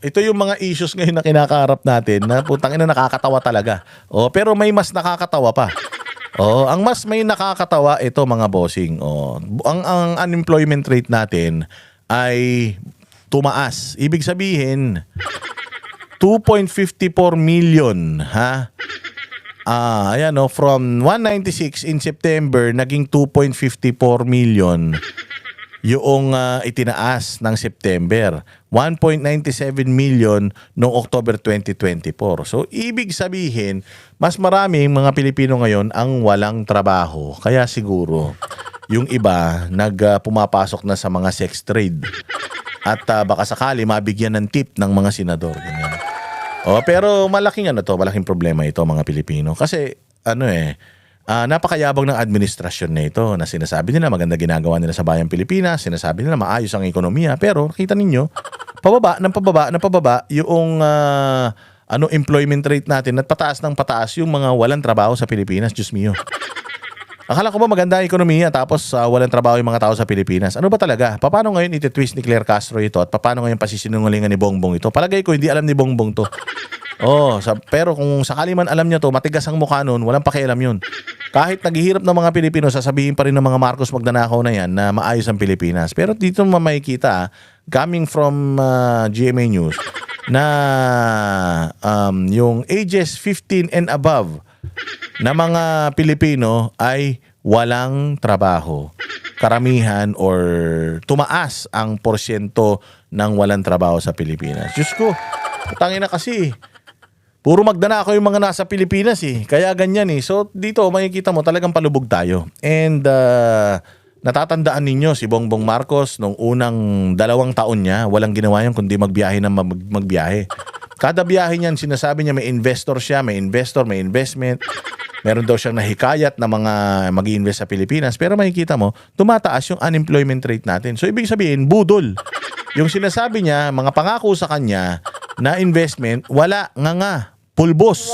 ito yung mga issues ngayon na kinakaharap natin na putang ina nakakatawa talaga. Pero may mas nakakatawa pa. Ang mas may nakakatawa ito mga bossing. Ang unemployment rate natin ay tumaas. Ibig sabihin 2.54 million, ha? Ayan from 196 in September naging 2.54 million yung itinaas ng September. 1.97 million noong October 2024. So, ibig sabihin, mas maraming mga Pilipino ngayon ang walang trabaho. Kaya siguro, yung iba pumapasok na sa mga sex trade. At baka sakali mabigyan ng tip ng mga senador. Ganyan. Pero malaking problema ito mga Pilipino. Kasi, napakayabang ng administrasyon na ito na sinasabi nila maganda ginagawa nila sa bayang Pilipinas, sinasabi nila maayos ang ekonomiya, pero kita ninyo pababa yung employment rate natin at pataas ng pataas yung mga walang trabaho sa Pilipinas. Diyos mio. Akala ko ba maganda ang ekonomiya tapos walang trabaho yung mga tao sa Pilipinas? Ano ba talaga? Paano ngayon iti-twist ni Claire Castro ito at paano ngayon pasisinungalingan ni Bongbong ito? Palagay ko hindi alam ni Bongbong to. Pero kung sakali man alam niya to, matigas ang mukha nun, walang pakialam yun. Kahit naghihirap ng mga Pilipino, sasabihin pa rin ng mga Marcos magnanakaw na yan na maayos ang Pilipinas. Pero dito makikita, coming from GMA News, na yung ages 15 and above na mga Pilipino ay walang trabaho. Karamihan or tumaas ang porsyento ng walang trabaho sa Pilipinas. Diyos ko, tangina kasi. Puro magdanakaw yung mga nasa Pilipinas Kaya ganyan So dito makikita mo talagang palubog tayo. And natatandaan ninyo si Bongbong Marcos nung unang 2 taon niya, walang ginawa yan kundi magbiyahe na magbiyahe. Kada biyahe niyan sinasabi niya may investor siya, may investment. Meron daw siyang nahikayat na mga mag-i-invest sa Pilipinas. Pero makikita mo, tumataas yung unemployment rate natin. So ibig sabihin, budol. Yung sinasabi niya, mga pangako sa kanya na investment, wala nga. Pulbos.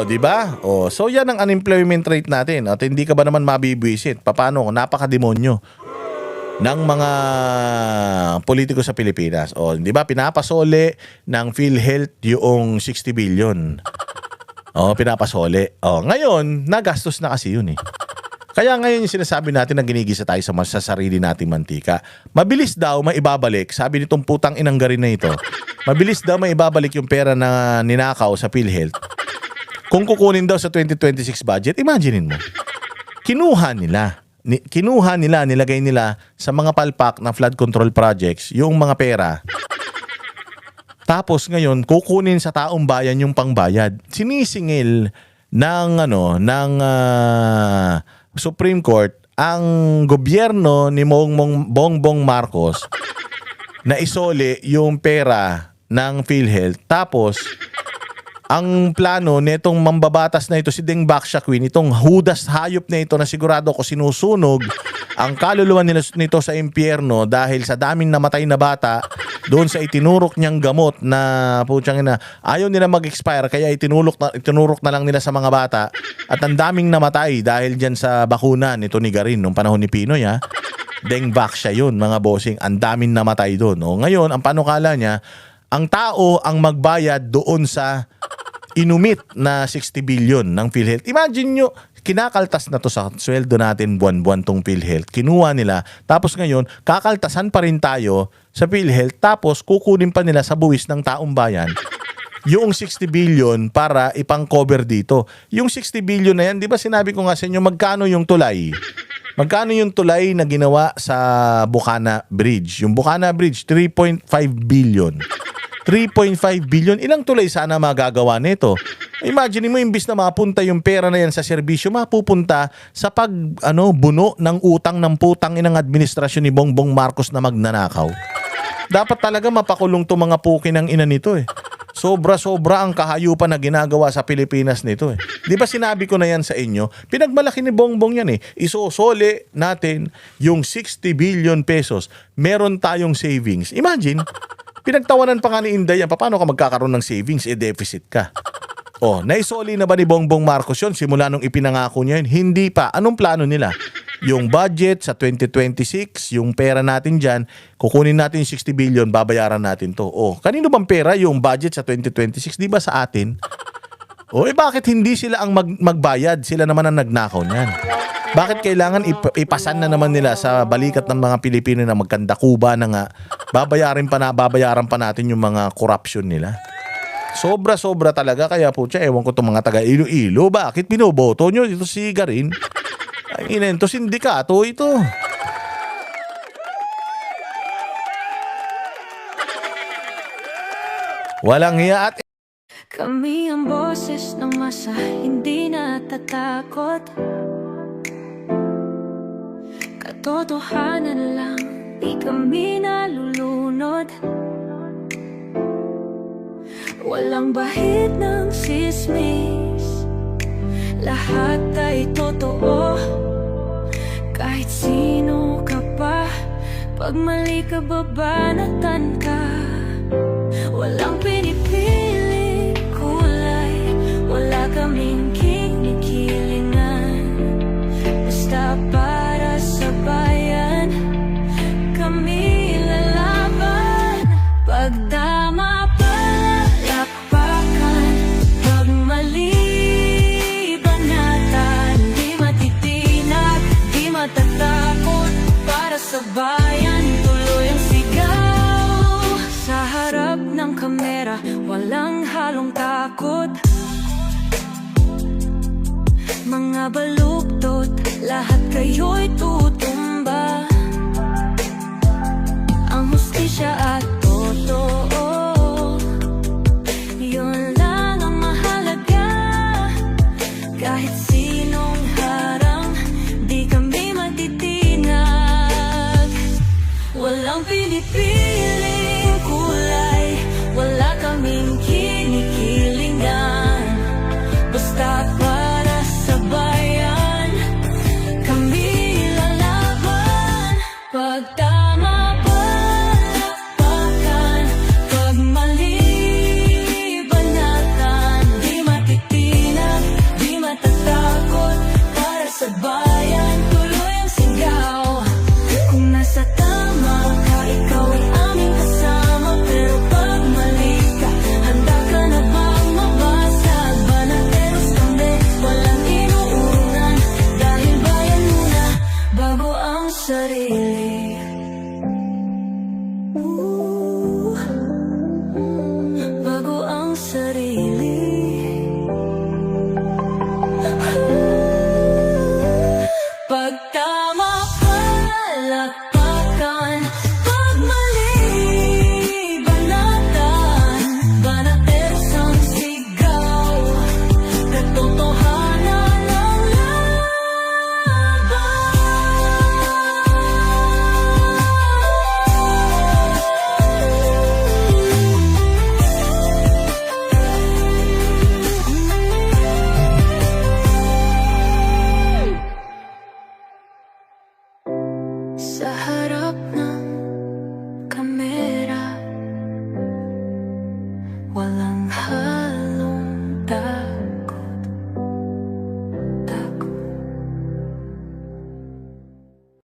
Di ba? So yan ang unemployment rate natin. At hindi ka ba naman mabibwisit? Paano? Napakademonyo ng mga politiko sa Pilipinas. Di ba? Pinapasole ng PhilHealth yung 60 billion. Pinapasole. Ngayon, nagastos na kasi yun Kaya ngayon yung sinasabi natin na ginigisa tayo sa sarili nating mantika. Mabilis daw maibabalik, sabi nitong putang inang garin na ito, mabilis daw maibabalik yung pera na ninakaw sa PhilHealth. Kung kukunin daw sa 2026 budget, imaginein mo. Kinuha nila, nilagay nila sa mga palpak na flood control projects yung mga pera. Tapos ngayon, kukunin sa taong bayan yung pangbayad. Sinisingil ng Supreme Court ang gobyerno ni Bongbong Marcos na isole yung pera ng PhilHealth. Tapos ang plano nitong mambabatas na ito, si Deng Bakshakwin, itong hudas hayop na ito na sigurado ko sinusunog ang kaluluwa nito sa impyerno dahil sa daming namatay na bata doon sa itinurok niyang gamot na putyang ina, ayaw nila mag-expire kaya itinurok na lang nila sa mga bata at ang daming namatay dahil dyan sa bakuna nito ni Garin nung panahon ni Pinoy Deng Baksha yun mga bossing, ang daming namatay doon. Ngayon, ang panukala niya, ang tao ang magbayad doon sa inumit na 60 billion ng PhilHealth. Imagine nyo, kinakaltas na to sa sweldo natin buwan-buwan tong PhilHealth. Kinuha nila. Tapos ngayon, kakaltasan pa rin tayo sa PhilHealth. Tapos kukunin pa nila sa buwis ng taong bayan yung 60 billion para ipang-cover dito. Yung 60 billion na yan, di ba sinabi ko nga sa inyo, magkano yung tulay? Magkano yung tulay na ginawa sa Bukana Bridge? Yung Bukana Bridge, 3.5 billion. 3.5 billion. Ilang tulay sana magagawa nito? Imagine mo, imbis na mapunta yung pera na yan sa serbisyo, mapupunta sa buno ng utang ng putang inang administrasyon ni Bongbong Marcos na magnanakaw. Dapat talaga mapakulong to mga puki ng ina nito Sobra-sobra ang kahayupan na ginagawa sa Pilipinas nito Di ba sinabi ko na yan sa inyo? Pinagmalaki ni Bongbong yan Isosole natin yung 60 billion pesos. Meron tayong savings. Imagine, pinagtawanan pa nga ni Inday yan. Paano ka magkakaroon ng savings? Deficit ka. Naisoli na ba ni Bongbong Marcos yun? Simula nung ipinangako niya yun? Hindi pa. Anong plano nila? yung budget sa 2026, yung pera natin dyan, kukunin natin yung 60 billion, babayaran natin to. Oh, kanino bang pera yung budget sa 2026? Di ba sa atin? O bakit hindi sila ang magbayad? Sila naman ang nagnakaw niyan. Bakit kailangan ipasan na naman nila sa balikat ng mga Pilipino na magkanda kuba na nga, babayaran pa natin yung mga corruption nila. Sobra-sobra talaga, kaya po ewan ko itong mga taga Iloilo, bakit binoboto nyo ito si Garin? Ay, ito sindikato ito. Walang hiya at kami ang boses ng masa, hindi natatakot. Katotohanan lang, di kami nalulunod. Walang bahid ng sismis, lahat ay totoo. Kahit sino ka pa, pag mali ka babanatan ka. Walang pinipili kulay, wala kaming kinikilingan. Basta para sa bayan, kami lalaban. Pag tama palapakan, pag mali banatan. Di matitinag, di matatakot, para sa bayan tuloy ang sigaw. Sa harap ng kamera, walang halong takot. Mga baluktot, lahat kayo'y tutumba. Ang hustisya at totoo, yun lang ang mahalaga. Kahit sinong harang, di kami matitinag. Walang pinipiling kulay, wala kaming kinikilingan. Basta para sa bayan, kami lalaban. Pag